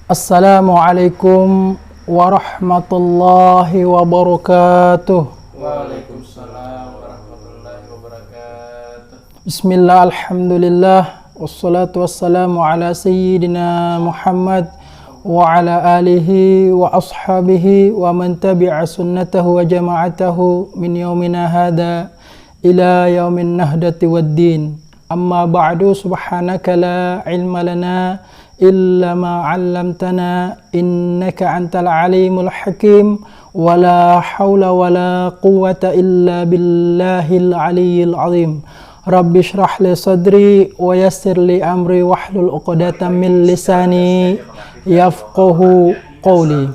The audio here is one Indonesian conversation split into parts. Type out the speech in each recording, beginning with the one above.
Assalamualaikum warahmatullahi wabarakatuh. Waalaikumsalam warahmatullahi wabarakatuh. Bismillah, alhamdulillah, wassalatu wassalamu ala sayyidina Muhammad wa ala alihi wa ashabihi wa man tabi'a sunnatahu wa jama'atahu min yaumina hadha ila yaumin nahdati waddin. Amma ba'du, subhanaka la ilma lana illa ma 'allamtana innaka antal alimul hakim wa la hawla wa la quwwata illa billahil aliyyil azim. Rabbi shrah li sadri wa yassir li amri wahlul 'uqdatam min lisani yafqahu qawli.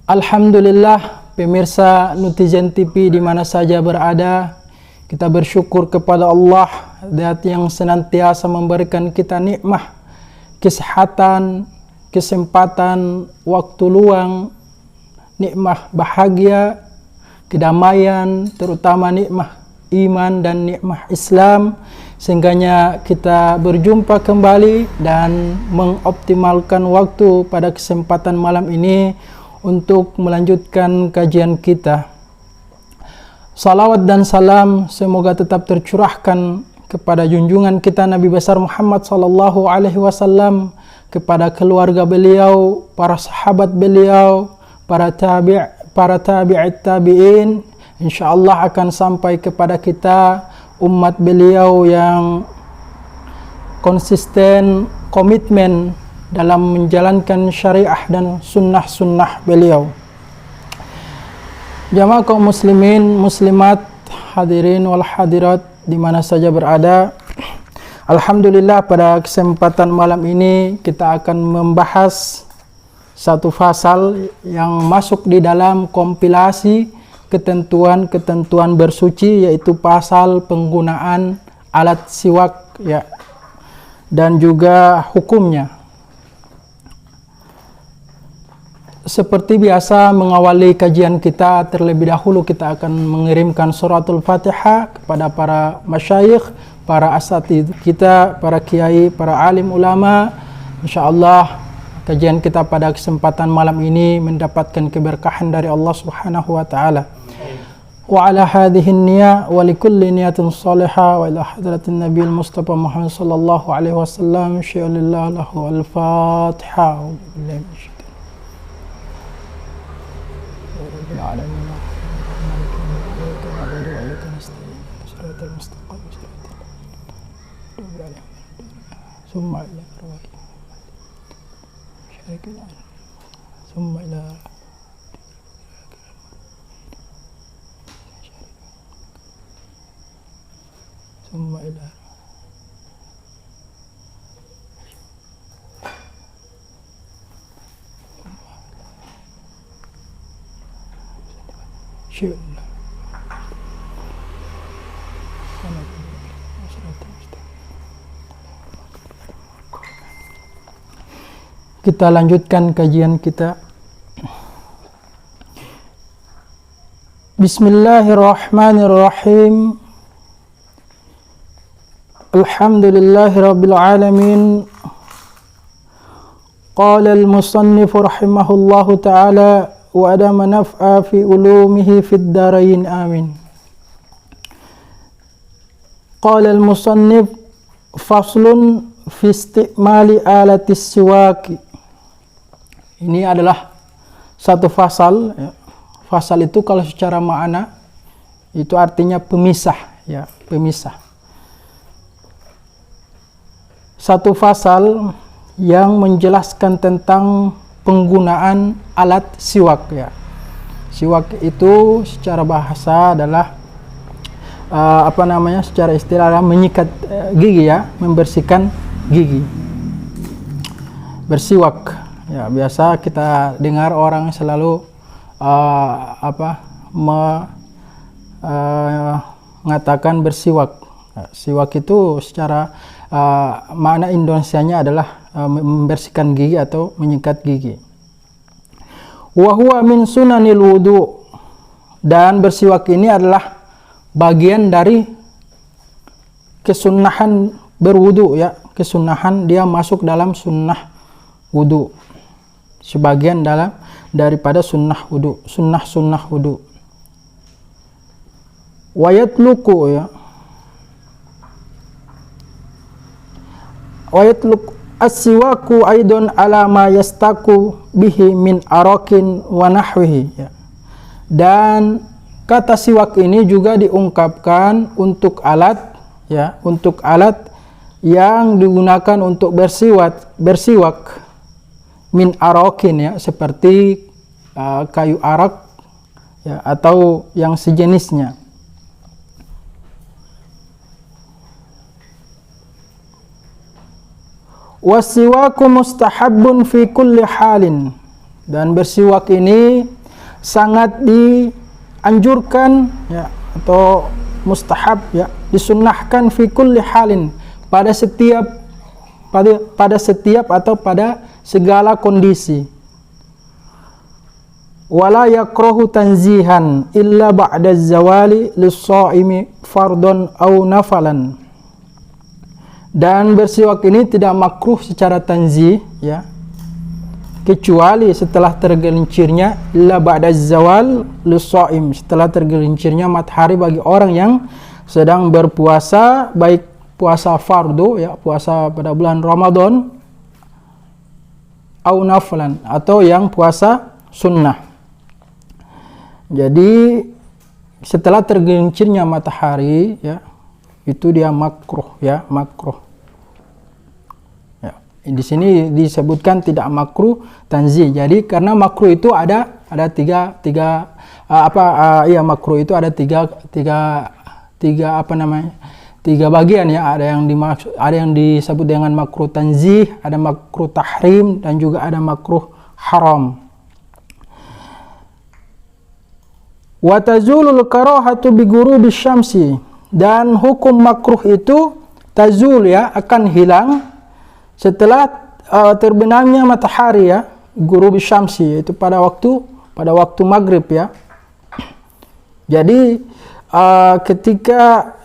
Alhamdulillah, pemirsa Nutizen TV di mana saja berada, kita bersyukur kepada Allah Zat yang senantiasa memberikan kita nikmat, kesehatan, kesempatan, waktu luang, nikmat bahagia, kedamaian, terutama nikmat iman dan nikmat Islam, sehingganya kita berjumpa kembali dan mengoptimalkan waktu pada kesempatan malam ini untuk melanjutkan kajian kita. Salawat dan salam semoga tetap tercurahkan kepada junjungan kita Nabi besar Muhammad sallallahu alaihi wasallam, kepada keluarga beliau, para sahabat beliau, para tabi'it tabi'in, insyaallah akan sampai kepada kita umat beliau yang konsisten, komitmen dalam menjalankan syariah dan sunnah-sunnah beliau. Jamaah kaum muslimin, muslimat, hadirin wal hadirat di mana saja berada, alhamdulillah pada kesempatan malam ini kita akan membahas satu pasal yang masuk di dalam kompilasi ketentuan-ketentuan bersuci, yaitu pasal penggunaan alat siwak ya, dan juga hukumnya. Seperti biasa, mengawali kajian kita terlebih dahulu kita akan mengirimkan suratul Fatihah kepada para masyayikh, para asatidz kita, para kiai, para alim ulama. Insyaallah kajian kita pada kesempatan malam ini mendapatkan keberkahan dari Allah Subhanahu wa taala. Wa ala hadhihi niyya wa likulli niyatin salihah wa ila hadratin nabiyil mustafa Muhammad sallallahu alaihi wasallam syai'ulillah lahu al-Fatihah. Kita lanjutkan kajian kita. Bismillahirrahmanirrahim. Alhamdulillahirabbil alamin. Qala al-musannif rahimahullahu ta'ala wa adama naf'a fi ulumihi fid darain amin. Qala al-musannif faslun fi istimali alatis siwak. Ini adalah satu fasal ya. Fasal itu kalau secara makna itu artinya pemisah ya, pemisah. Satu fasal yang menjelaskan tentang penggunaan alat siwak ya. Siwak itu secara bahasa adalah secara istilah menyikat gigi ya, membersihkan gigi. Bersiwak ya, biasa kita dengar orang selalu mengatakan bersiwak. Siwak itu secara makna Indonesianya adalah membersihkan gigi atau menyikat gigi. Wa huwa min sunanil wudu, dan bersiwak ini adalah bagian dari kesunahan berwudu ya, kesunahan, dia masuk dalam sunnah wudu, sebagian daripada sunnah wudu, sunnah wudu. Wa yatluqu ya, wa yatluq as-siwaku aidan ala ma yastaku bihi min arakin wa nahwihi ya. Dan kata siwak ini juga diungkapkan untuk alat ya, untuk alat yang digunakan untuk bersiwak min arakin ya, seperti kayu arak ya, atau yang sejenisnya. Wasiwaku mustahabbun fi kulli halin, dan bersiwak ini sangat dianjurkan ya, atau mustahab ya, disunnahkan fi kulli halin, pada setiap atau pada segala kondisi. Wala yakrahu tanzihan illa ba'da zawali lis-shaimi fardun aw nafalan. Dan bersiwak ini tidak makruh secara tanzih ya, kecuali setelah tergelincirnya illa ba'da zawal lis-shaim, setelah tergelincirnya matahari bagi orang yang sedang berpuasa, baik puasa fardu ya, puasa pada bulan Ramadan, au nafalan, atau yang puasa sunnah. Jadi setelah tergelincirnya matahari ya, itu dia makruh ya, makruh. Ya, di sini disebutkan tidak makruh tanzih. Jadi karena makruh itu ada tiga makruh itu ada tiga bagian ya. Ada yang disebut dengan makruh tanzih, ada makruh tahrim, dan juga ada makruh haram. Wa tazulul karahatu bi ghurubi syamsi, dan hukum makruh itu tazul ya, akan hilang setelah terbenamnya matahari ya, ghurubi syamsi, itu pada waktu maghrib ya. Jadi ketika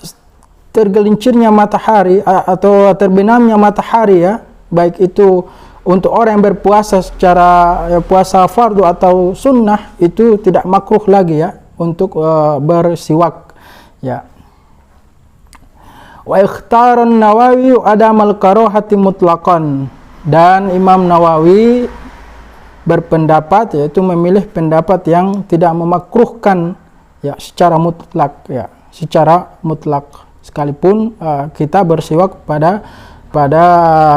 tergelincirnya matahari atau terbenamnya matahari ya, baik itu untuk orang yang berpuasa secara puasa fardu atau sunnah, itu tidak makruh lagi ya untuk bersiwak ya. Wa ikhtara an-Nawawi adamal karahati mutlaqan, dan Imam Nawawi berpendapat, yaitu memilih pendapat yang tidak memakruhkan ya secara mutlak ya, secara mutlak, sekalipun kita bersiwak pada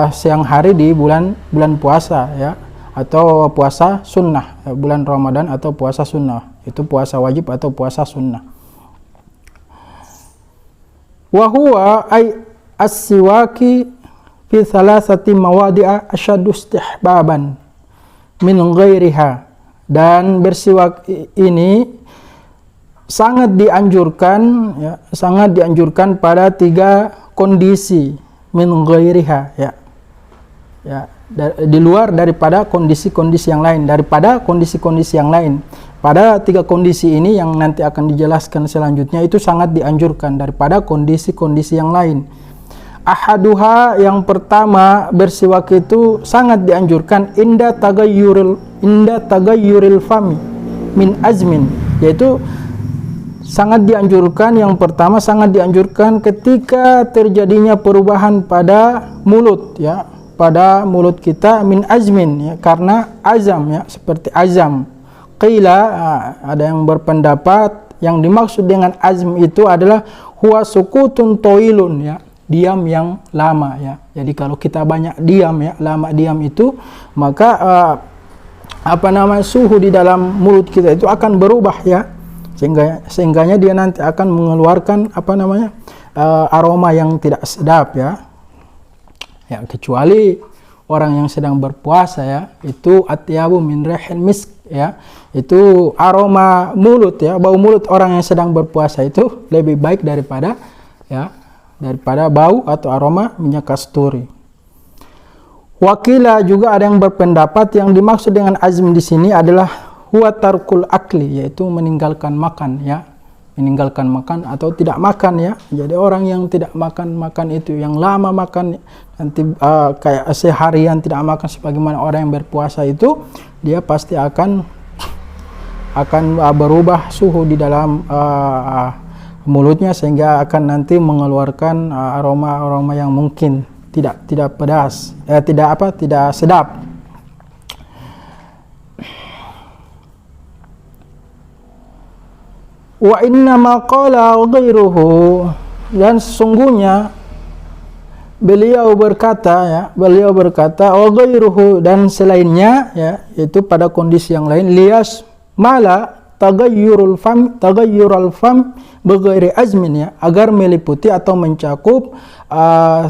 siang hari di bulan puasa ya, atau puasa sunnah ya, bulan Ramadan atau puasa sunnah, itu puasa wajib atau puasa sunnah. Wa huwa ay as-siwaki fi thalathati mawadi'a asyaddu istihbaban min ghairiha, dan bersiwak ini sangat dianjurkan pada 3 kondisi min ghairiha ya, di luar daripada kondisi-kondisi yang lain, pada 3 kondisi ini yang nanti akan dijelaskan selanjutnya, itu sangat dianjurkan daripada kondisi-kondisi yang lain. Ahaduha, yang pertama, bersiwak itu sangat dianjurkan inda tagayyuril fami min azmin, yaitu sangat dianjurkan, yang pertama sangat dianjurkan ketika terjadinya perubahan pada mulut ya, pada mulut kita, min azmin ya, karena azam ya, seperti azam. Qila, ada yang berpendapat yang dimaksud dengan azm itu adalah huwa sukutun toilun ya, diam yang lama ya. Jadi kalau kita banyak diam ya, lama diam itu, maka suhu di dalam mulut kita itu akan berubah ya, sehingganya dia nanti akan mengeluarkan aroma yang tidak sedap ya. Ya, kecuali orang yang sedang berpuasa ya, itu atyabu min rihil misk ya, itu aroma mulut ya, bau mulut orang yang sedang berpuasa itu lebih baik daripada bau atau aroma minyak kasturi. Wakila, juga ada yang berpendapat yang dimaksud dengan azm di sini adalah huwa tarkul akli, yaitu meninggalkan makan ya, meninggalkan makan atau tidak makan ya. Jadi orang yang tidak makan itu, yang lama makan nanti kayak seharian tidak makan sebagaimana orang yang berpuasa itu, dia pasti akan berubah suhu di dalam mulutnya sehingga akan nanti mengeluarkan aroma-aroma yang mungkin tidak pedas, tidak sedap. Wa inna ma qala ghairuhu, dan sesungguhnya beliau berkata wa ghairuhu, dan selainnya ya, itu pada kondisi yang lain, lias mala tagayyurul fam bighairi azmin, ya, agar meliputi atau mencakup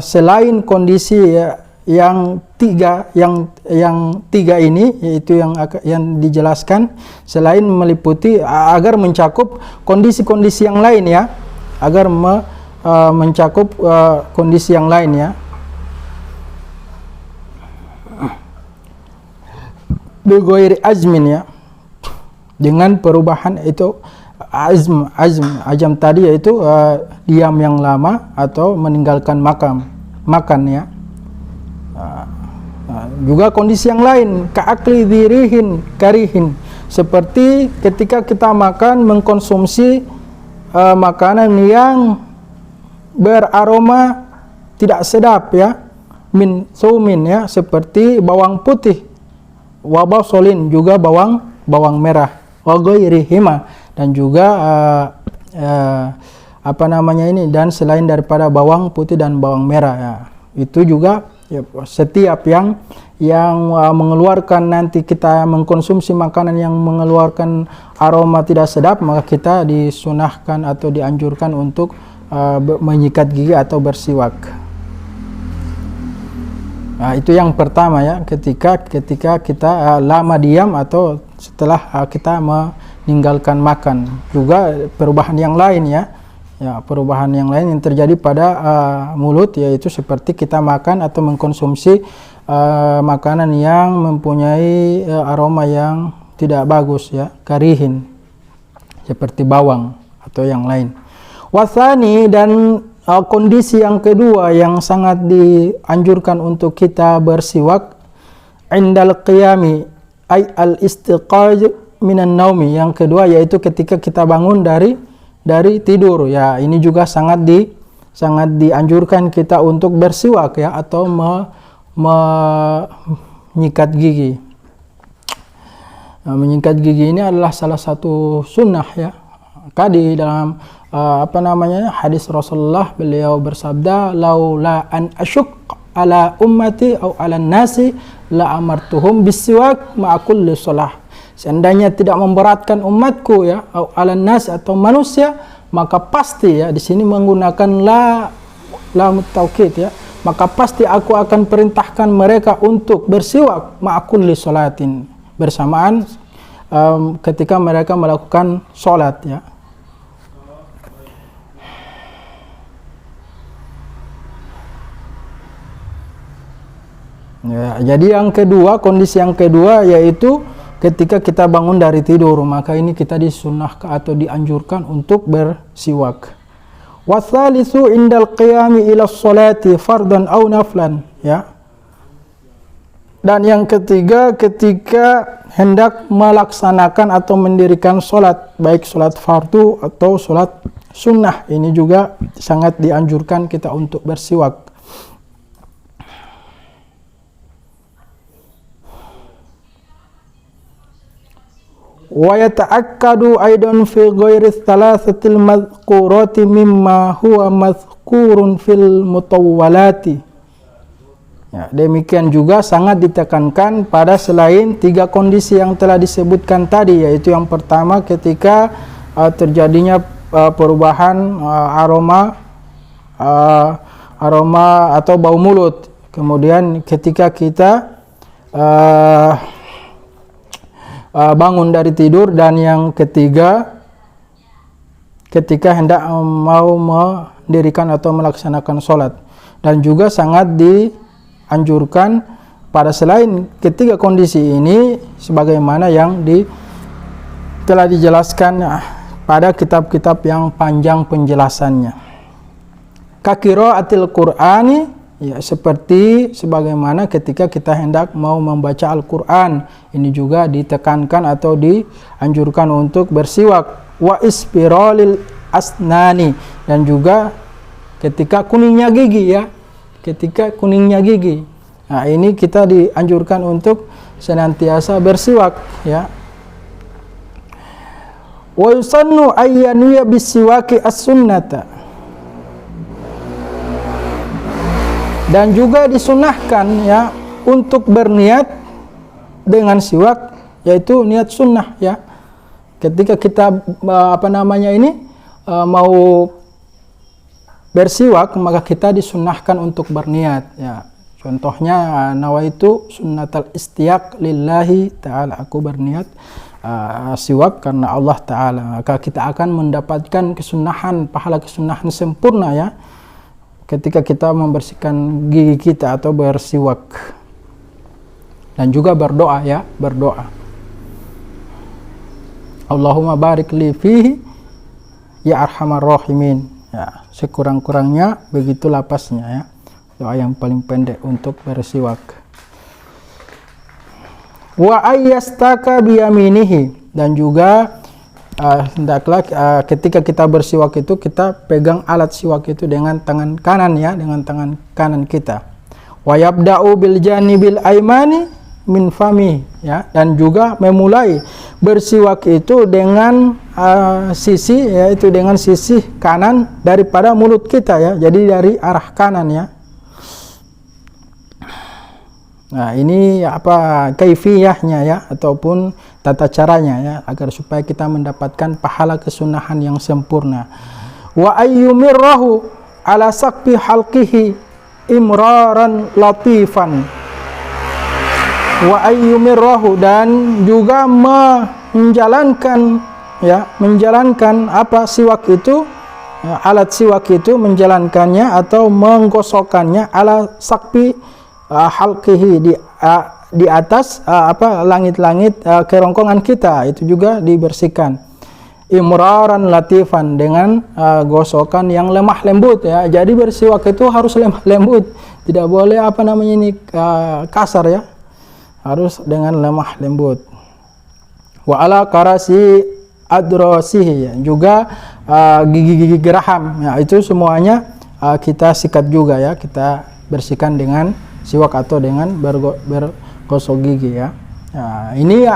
selain kondisi ya, yang tiga ini, yaitu yang dijelaskan, selain meliputi agar mencakup kondisi-kondisi yang lain, ya, agar mencakup kondisi yang lain, ya. Bighairi azmin, ya, dengan perubahan itu azam tadi, yaitu diam yang lama atau meninggalkan makan, ya. Juga kondisi yang lain, ka'akli dhirihin karihin, seperti ketika kita makan mengkonsumsi makanan yang beraroma tidak sedap, ya, min sumin, ya, seperti bawang putih, wa basolin, juga bawang merah, wa ghairihima, dan juga dan selain daripada bawang putih dan bawang merah, ya. Itu juga, ya, setiap yang mengeluarkan, nanti kita mengkonsumsi makanan yang mengeluarkan aroma tidak sedap, maka kita disunahkan atau dianjurkan untuk menyikat gigi atau bersiwak. Nah, itu yang pertama, ya, ketika kita lama diam atau setelah kita meninggalkan makan. Juga perubahan yang lain, ya, perubahan yang lain yang terjadi pada mulut, yaitu seperti kita makan atau mengkonsumsi makanan yang mempunyai aroma yang tidak bagus, ya, karihin, seperti bawang atau yang lain. Wasani, dan kondisi yang kedua yang sangat dianjurkan untuk kita bersiwak, indal qiyami ay al istiqaj minan naumi, yang kedua yaitu ketika kita bangun dari tidur, ya. Ini juga sangat dianjurkan kita untuk bersiwak, ya, atau menyikat gigi. Menyikat gigi ini adalah salah satu sunnah, ya. Tadi dalam hadis Rasulullah, beliau bersabda, laula an asyuk ala ummati au ala nasi la amartuhum bisiwak ma'a kulli shalah. Seandainya tidak memberatkan umatku, ya, au ala nas, atau manusia, maka pasti, ya, di sini menggunakan la taukid, ya, maka pasti aku akan perintahkan mereka untuk bersiwak ma'a kulli shalatin, bersamaan ketika mereka melakukan sholat, ya. Ya, jadi yang kedua, kondisi yang kedua yaitu ketika kita bangun dari tidur, maka ini kita disunnahkan atau dianjurkan untuk bersiwak. Watsalitsu indal qiyami ila sholati fardan aw naflan, ya. Dan yang ketiga, ketika hendak melaksanakan atau mendirikan sholat, baik sholat fardu atau sholat sunnah, ini juga sangat dianjurkan kita untuk bersiwak. Wa yata'akkadu aidan fi ghairi thalathatil madhkurati mimma huwa madhkurun fil mutawwalati. Ya, demikian juga sangat ditekankan pada selain tiga kondisi yang telah disebutkan tadi, yaitu yang pertama ketika terjadinya perubahan aroma atau bau mulut. Kemudian ketika kita bangun dari tidur, dan yang ketiga ketika hendak mau mendirikan atau melaksanakan sholat. Dan juga sangat dianjurkan pada selain ketiga kondisi ini, sebagaimana yang telah dijelaskan pada kitab-kitab yang panjang penjelasannya. Ka qiraatil Qur'ani ya, seperti sebagaimana ketika kita hendak mau membaca Al-Quran, ini juga ditekankan atau dianjurkan untuk bersiwak. Wa isbiralil asnani, dan juga ketika kuningnya gigi ya, ketika kuningnya gigi. Nah, ini kita dianjurkan untuk senantiasa bersiwak ya. Wa yusannu ayyanuya bisiwaki as-sunnata, dan juga disunahkan ya untuk berniat dengan siwak, yaitu niat sunnah ya. Ketika kita mau bersiwak, maka kita disunahkan untuk berniat ya. Contohnya nawaitu sunnatal istiaq lillahi ta'ala, aku berniat siwak karena Allah Ta'ala, maka kita akan mendapatkan kesunahan, pahala kesunahan sempurna ya ketika kita membersihkan gigi kita atau bersiwak. Dan juga berdoa ya, berdoa, Allahumma barik li fihi ya arhamar rahimin ya, sekurang-kurangnya begitu lapasnya ya, doa yang paling pendek untuk bersiwak. Wa ayyastaka biyaminihi, dan juga hendaklah ketika kita bersiwak itu kita pegang alat siwak itu dengan tangan kanan ya, dengan tangan kanan kita. Wa yabda'u bil janibil aimani min fami ya, dan juga memulai bersiwak itu dengan sisi, yaitu dengan sisi kanan daripada mulut kita ya, jadi dari arah kanan ya. Nah, ini kaifiyahnya ya, ataupun tata caranya ya, agar supaya kita mendapatkan pahala kesunahan yang sempurna. Wa ayyumirrahu ala saqfi halqihi imraran latifan. Wa ayyumirrahu, dan juga menjalankan siwak itu ya, alat siwak itu menjalankannya atau menggosokkannya ala saqfi halqihi, di atas langit-langit kerongkongan kita, itu juga dibersihkan. Imraran latifan, dengan gosokan yang lemah lembut ya. Jadi bersiwak itu harus lemah lembut, tidak boleh kasar ya, harus dengan lemah lembut. Wa ala karasi adrasihi ya, juga gigi-gigi geraham ya, itu semuanya kita sikat juga ya, kita bersihkan dengan siwak atau dengan bergosok gigi ya. Nah, ini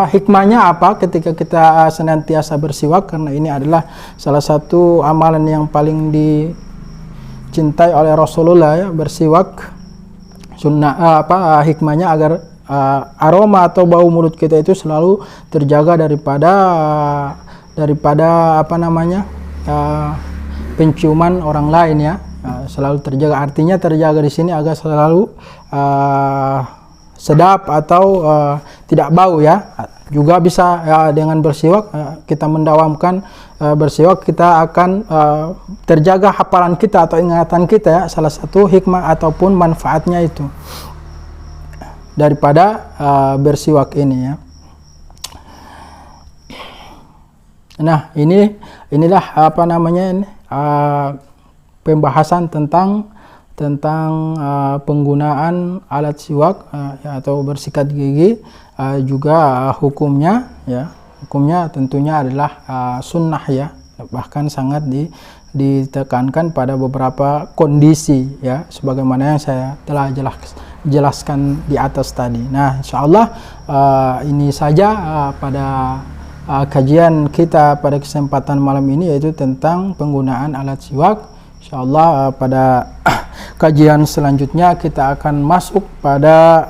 hikmahnya apa ketika kita senantiasa bersiwak, karena ini adalah salah satu amalan yang paling dicintai oleh Rasulullah ya, bersiwak. Sunnah hikmahnya agar aroma atau bau mulut kita itu selalu terjaga daripada penciuman orang lain ya. Selalu terjaga, artinya terjaga di sini agar selalu sedap atau tidak bau ya. Juga bisa dengan bersiwak kita mendawamkan bersiwak, kita akan terjaga hafalan kita atau ingatan kita ya, salah satu hikmah ataupun manfaatnya itu daripada bersiwak ini ya. Nah, inilah pembahasan tentang penggunaan alat siwak atau bersikat gigi, juga hukumnya ya. Hukumnya tentunya adalah sunnah ya, bahkan sangat ditekankan pada beberapa kondisi ya, sebagaimana yang saya telah jelaskan di atas tadi. Nah, insyaallah ini saja pada kajian kita pada kesempatan malam ini, yaitu tentang penggunaan alat siwak. Insyaallah pada kajian selanjutnya kita akan masuk pada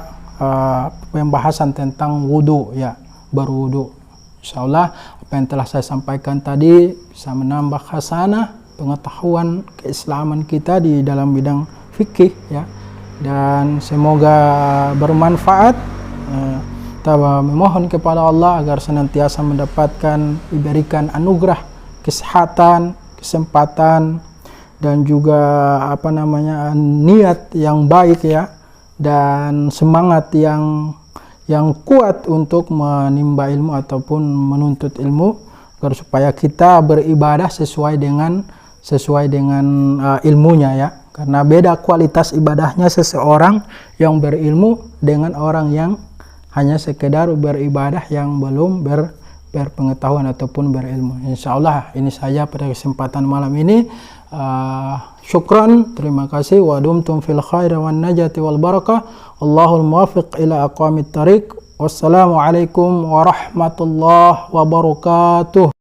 pembahasan tentang wudu ya, berwudu. Insyaallah apa yang telah saya sampaikan tadi bisa menambah khasanah pengetahuan keislaman kita di dalam bidang fikih ya, dan semoga bermanfaat. Kita memohon kepada Allah agar senantiasa diberikan anugerah kesehatan, kesempatan, dan juga niat yang baik ya, dan semangat yang kuat untuk menimba ilmu ataupun menuntut ilmu, agar supaya kita beribadah sesuai dengan ilmunya ya. Karena beda kualitas ibadahnya seseorang yang berilmu dengan orang yang hanya sekedar beribadah yang belum berpengetahuan ataupun berilmu. Insyaallah ini saja pada kesempatan malam ini. Syukran, terima kasih. Wa dumtum fil khair wan najati wal barakah. Allahul muwaffiq ila aqwamit thariq. Wassalamualaikum warahmatullahi wabarakatuh.